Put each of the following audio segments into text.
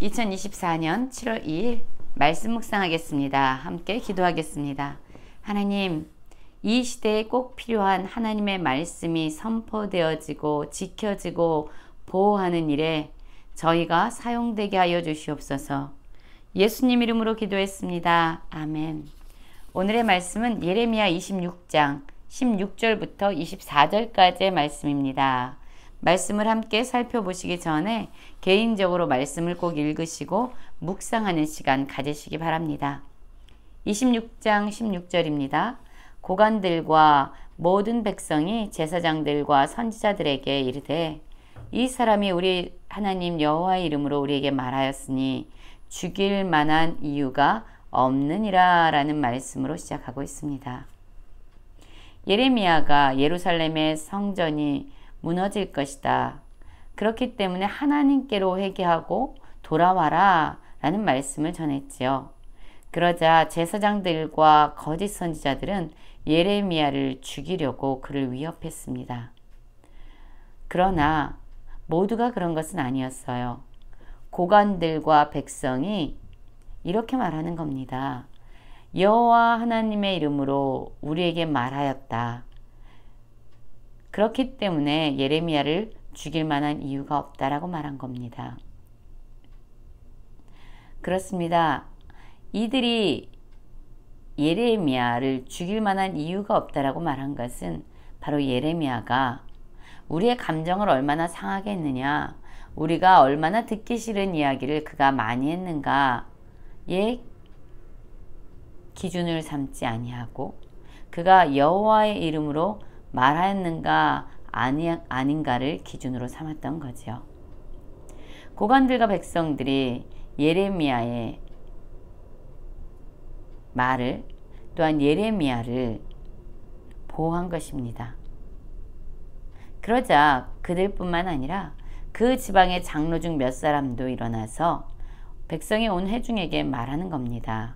2024년 7월 2일 말씀 묵상하겠습니다. 함께 기도하겠습니다. 하나님, 이 시대에 꼭 필요한 하나님의 말씀이 선포되어지고 지켜지고 보호하는 일에 저희가 사용되게 하여 주시옵소서. 예수님 이름으로 기도했습니다. 아멘. 오늘의 말씀은 예레미야 26장 16절부터 24절까지의 말씀입니다. 말씀을 함께 살펴보시기 전에 개인적으로 말씀을 꼭 읽으시고 묵상하는 시간 가지시기 바랍니다. 26장 16절입니다. 고관들과 모든 백성이 제사장들과 선지자들에게 이르되 이 사람이 우리 하나님 여호와의 이름으로 우리에게 말하였으니 죽일 만한 이유가 없느니라 라는 말씀으로 시작하고 있습니다. 예레미야가 예루살렘의 성전이 무너질 것이다. 그렇기 때문에 하나님께로 회개하고 돌아와라 라는 말씀을 전했지요. 그러자 제사장들과 거짓 선지자들은 예레미야를 죽이려고 그를 위협했습니다. 그러나 모두가 그런 것은 아니었어요. 고관들과 백성이 이렇게 말하는 겁니다. 여호와 하나님의 이름으로 우리에게 말하였다. 그렇기 때문에 예레미야를 죽일 만한 이유가 없다라고 말한 겁니다. 그렇습니다. 이들이 예레미야를 죽일 만한 이유가 없다라고 말한 것은 바로 예레미야가 우리의 감정을 얼마나 상하게 했느냐, 우리가 얼마나 듣기 싫은 이야기를 그가 많이 했는가의 기준을 삼지 아니하고 그가 여호와의 이름으로 말하였는가 아닌가를 기준으로 삼았던 거죠. 고관들과 백성들이 예레미야의 말을 또한 예레미야를 보호한 것입니다. 그러자 그들뿐만 아니라 그 지방의 장로 중 몇 사람도 일어나서 백성이 온 회중에게 말하는 겁니다.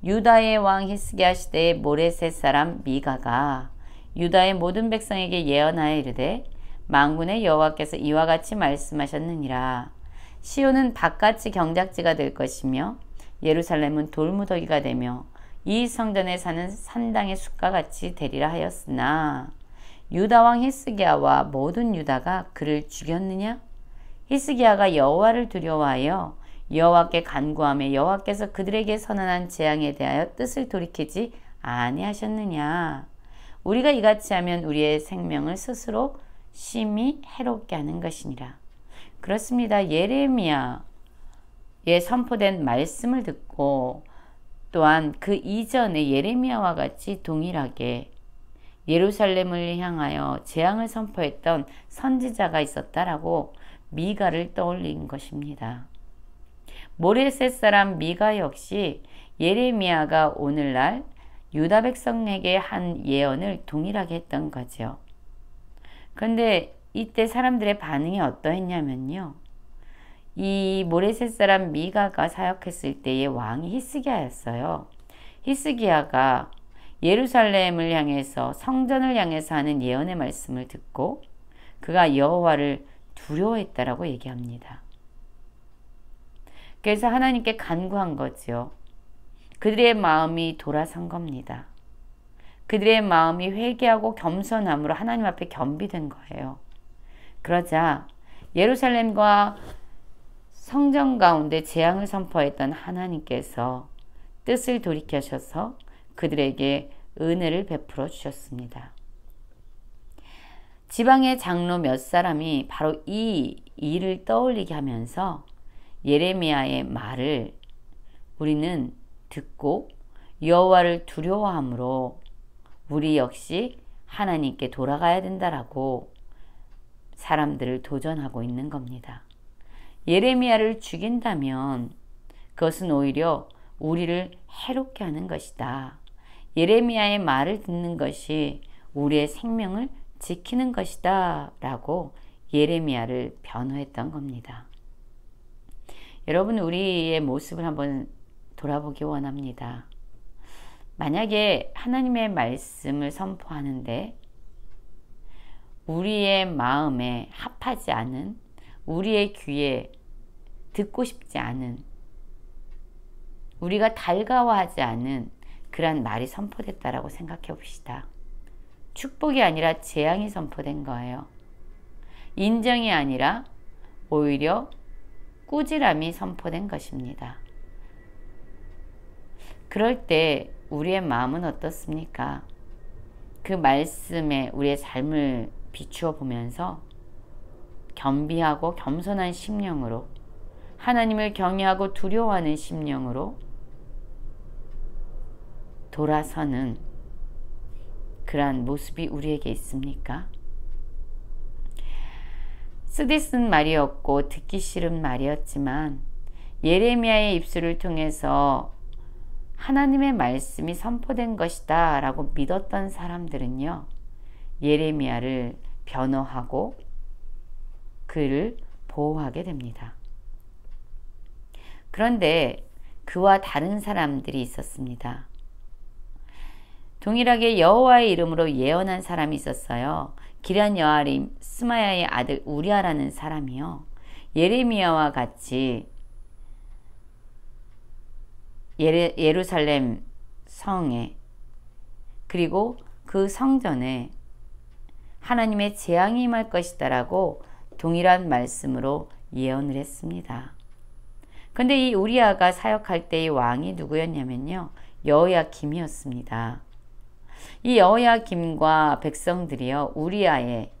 유다의 왕 히스기야 시대의 모레셋 사람 미가가 유다의 모든 백성에게 예언하여 이르되 만군의 여호와께서 이와 같이 말씀하셨느니라. 시온은 바깥이 경작지가 될 것이며 예루살렘은 돌무더기가 되며 이 성전에 사는 산당의 숲과 같이 되리라 하였으나 유다 왕 히스기야와 모든 유다가 그를 죽였느냐? 히스기야가 여호와를 두려워하여 여호와께 간구하며 여호와께서 그들에게 선언한 재앙에 대하여 뜻을 돌이키지 아니하셨느냐? 우리가 이같이 하면 우리의 생명을 스스로 심히 해롭게 하는 것이니라. 그렇습니다. 예레미야에 선포된 말씀을 듣고 또한 그 이전에 예레미야와 같이 동일하게 예루살렘을 향하여 재앙을 선포했던 선지자가 있었다라고 미가를 떠올린 것입니다. 모레셋 사람 미가 역시 예레미야가 오늘날 유다 백성에게 한 예언을 동일하게 했던 거죠. 그런데 이때 사람들의 반응이 어떠했냐면요. 이 모레셋 사람 미가가 사역했을 때의 왕이 히스기야였어요. 히스기야가 예루살렘을 향해서 성전을 향해서 하는 예언의 말씀을 듣고 그가 여호와를 두려워했다라고 얘기합니다. 그래서 하나님께 간구한 거죠. 그들의 마음이 돌아선 겁니다. 그들의 마음이 회개하고 겸손함으로 하나님 앞에 겸비된 거예요. 그러자 예루살렘과 성전 가운데 재앙을 선포했던 하나님께서 뜻을 돌이켜셔서 그들에게 은혜를 베풀어 주셨습니다. 지방의 장로 몇 사람이 바로 이 일을 떠올리게 하면서 예레미야의 말을 우리는 듣고 여호와를 두려워함으로 우리 역시 하나님께 돌아가야 된다라고 사람들을 도전하고 있는 겁니다. 예레미야를 죽인다면 그것은 오히려 우리를 해롭게 하는 것이다. 예레미야의 말을 듣는 것이 우리의 생명을 지키는 것이다 라고 예레미야를 변호했던 겁니다. 여러분, 우리의 모습을 한번 돌아보기 원합니다. 만약에 하나님의 말씀을 선포하는데 우리의 마음에 합하지 않은, 우리의 귀에 듣고 싶지 않은, 우리가 달가워하지 않은 그런 말이 선포됐다라고 생각해 봅시다. 축복이 아니라 재앙이 선포된 거예요. 인정이 아니라 오히려 꾸지람이 선포된 것입니다. 그럴 때 우리의 마음은 어떻습니까? 그 말씀에 우리의 삶을 비추어 보면서 겸비하고 겸손한 심령으로, 하나님을 경외하고 두려워하는 심령으로 돌아서는 그러한 모습이 우리에게 있습니까? 쓰디쓴 말이었고 듣기 싫은 말이었지만 예레미야의 입술을 통해서 하나님의 말씀이 선포된 것이다 라고 믿었던 사람들은요, 예레미야를 변호하고 그를 보호하게 됩니다. 그런데 그와 다른 사람들이 있었습니다. 동일하게 여호와의 이름으로 예언한 사람이 있었어요. 기럇 여아림 스마야의 아들 우리아라는 사람이요, 예레미야와 같이 예루살렘 성에, 그리고 그 성전에 하나님의 재앙이 임할 것이다 라고 동일한 말씀으로 예언을 했습니다. 근데 이 우리아가 사역할 때의 왕이 누구였냐면요, 여호야김이었습니다. 이 여호야김과 백성들이요, 우리아의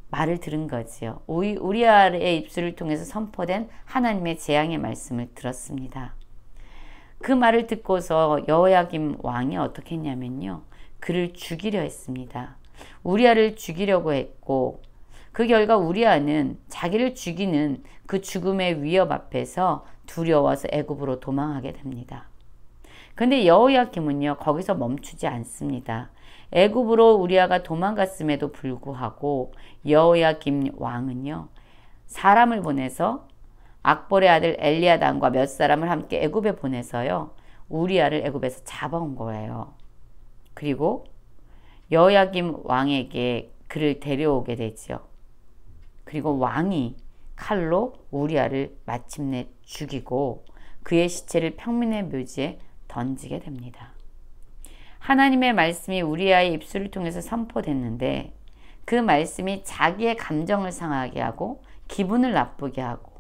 말을 들은 거지요. 우리아의 입술을 통해서 선포된 하나님의 재앙의 말씀을 들었습니다. 그 말을 듣고서 여호야김 왕이 어떻게 했냐면요, 그를 죽이려 했습니다. 우리아를 죽이려고 했고, 그 결과 우리아는 자기를 죽이는 그 죽음의 위협 앞에서 두려워서 애굽으로 도망하게 됩니다. 근데 여호야김은요, 거기서 멈추지 않습니다. 애굽으로 우리아가 도망갔음에도 불구하고 여호야김 왕은요, 사람을 보내서 악볼의 아들 엘리야단과 몇 사람을 함께 애굽에 보내서요, 우리아를 애굽에서 잡아온 거예요. 그리고 여호야김 왕에게 그를 데려오게 되죠. 그리고 왕이 칼로 우리아를 마침내 죽이고 그의 시체를 평민의 묘지에 던지게 됩니다. 하나님의 말씀이 우리아의 입술을 통해서 선포됐는데 그 말씀이 자기의 감정을 상하게 하고 기분을 나쁘게 하고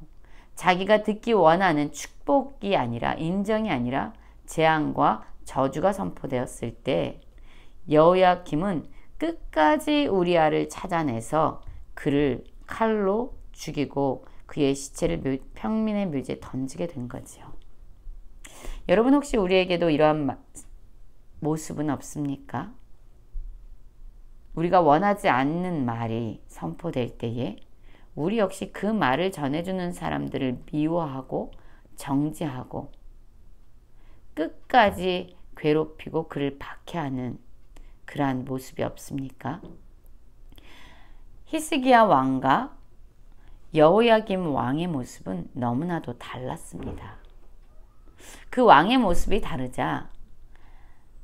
자기가 듣기 원하는 축복이 아니라, 인정이 아니라 재앙과 저주가 선포되었을 때 여호야김은 끝까지 우리아를 찾아내서 그를 칼로 죽이고 그의 시체를 평민의 묘지에 던지게 된 거죠. 여러분, 혹시 우리에게도 이러한 모습은 없습니까? 우리가 원하지 않는 말이 선포될 때에 우리 역시 그 말을 전해주는 사람들을 미워하고 정죄하고 끝까지 괴롭히고 그를 박해하는 그러한 모습이 없습니까? 히스기야 왕과 여호야김 왕의 모습은 너무나도 달랐습니다. 그 왕의 모습이 다르자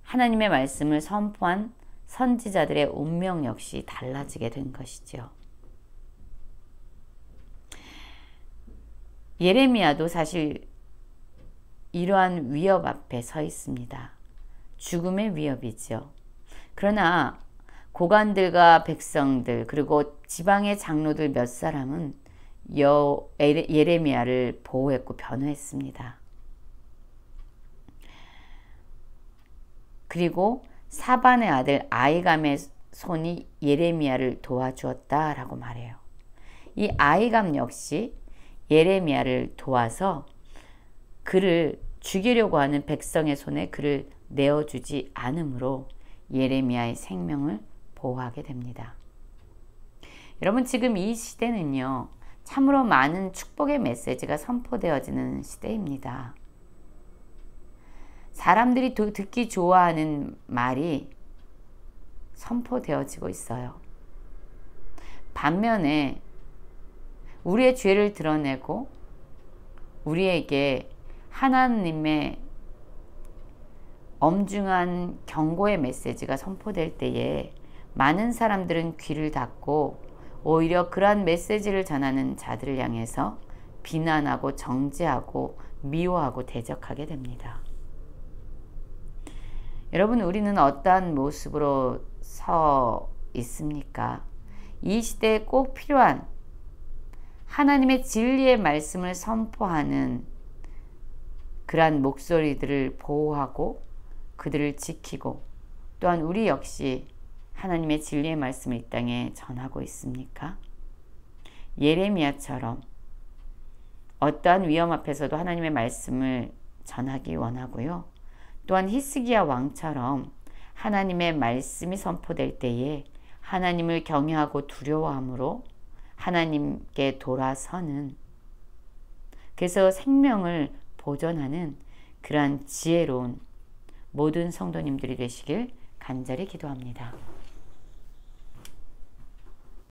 하나님의 말씀을 선포한 선지자들의 운명 역시 달라지게 된 것이죠. 예레미야도 사실 이러한 위협 앞에 서 있습니다. 죽음의 위협이죠. 그러나 고관들과 백성들, 그리고 지방의 장로들 몇 사람은 예레미야를 보호했고 변호했습니다. 그리고 사반의 아들 아이감의 손이 예레미야를 도와주었다라고 말해요. 이 아이감 역시 예레미야를 도와서 그를 죽이려고 하는 백성의 손에 그를 내어주지 않으므로 예레미야의 생명을 보호하게 됩니다. 여러분, 지금 이 시대는요, 참으로 많은 축복의 메시지가 선포되어지는 시대입니다. 사람들이 듣기 좋아하는 말이 선포되어지고 있어요. 반면에 우리의 죄를 드러내고 우리에게 하나님의 엄중한 경고의 메시지가 선포될 때에 많은 사람들은 귀를 닫고 오히려 그러한 메시지를 전하는 자들을 향해서 비난하고 정죄하고 미워하고 대적하게 됩니다. 여러분, 우리는 어떠한 모습으로 서 있습니까? 이 시대에 꼭 필요한 하나님의 진리의 말씀을 선포하는 그러한 목소리들을 보호하고 그들을 지키고, 또한 우리 역시 하나님의 진리의 말씀을 이 땅에 전하고 있습니까? 예레미야처럼 어떠한 위험 앞에서도 하나님의 말씀을 전하기 원하고요. 또한 히스기야 왕처럼 하나님의 말씀이 선포될 때에 하나님을 경외하고 두려워함으로 하나님께 돌아서는, 그래서 생명을 보존하는 그러한 지혜로운 모든 성도님들이 되시길 간절히 기도합니다.